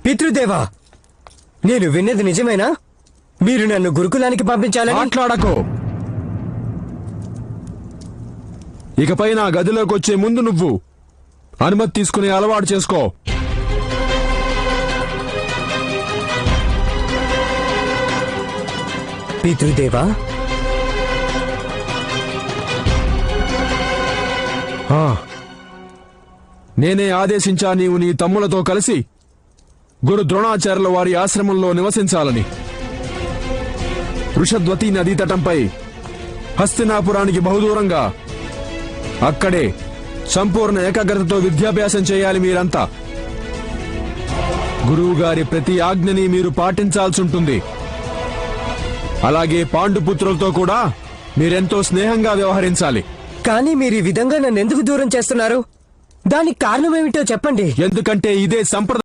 పితృదేవా, నేను విన్నది నిజమేనా? మీరు నన్ను గురుకులానికి పంపించాలని? మాట్లాడకో. ఇకపై నా గదిలోకి వచ్చే ముందు నువ్వు అనుమతి తీసుకునే అలవాటు చేసుకో. పితృదేవా, నేనే ఆదేశించా నీవు నీ తమ్ములతో కలిసి గురు ద్రోణాచార్యుల వారి ఆశ్రమంలో నివసించాలని. వృషద్వతి నదీ తటంపై హస్తినాపురానికి బహుదూరంగా అక్కడే సంపూర్ణ ఏకాగ్రతతో విద్యాభ్యాసం చేయాలి మీరంతా. గురువు గారి ప్రతి ఆజ్ఞని మీరు పాటించాల్సి ఉంటుంది. అలాగే పాండుపుత్రులతో కూడా మీరెంతో స్నేహంగా వ్యవహరించాలి. కానీ మీరు ఈ విధంగా నన్ను ఎందుకు దూరం చేస్తున్నారు? దానికి కారణమేమిటో చెప్పండి. ఎందుకంటే ఇదే సంప్రదాయం.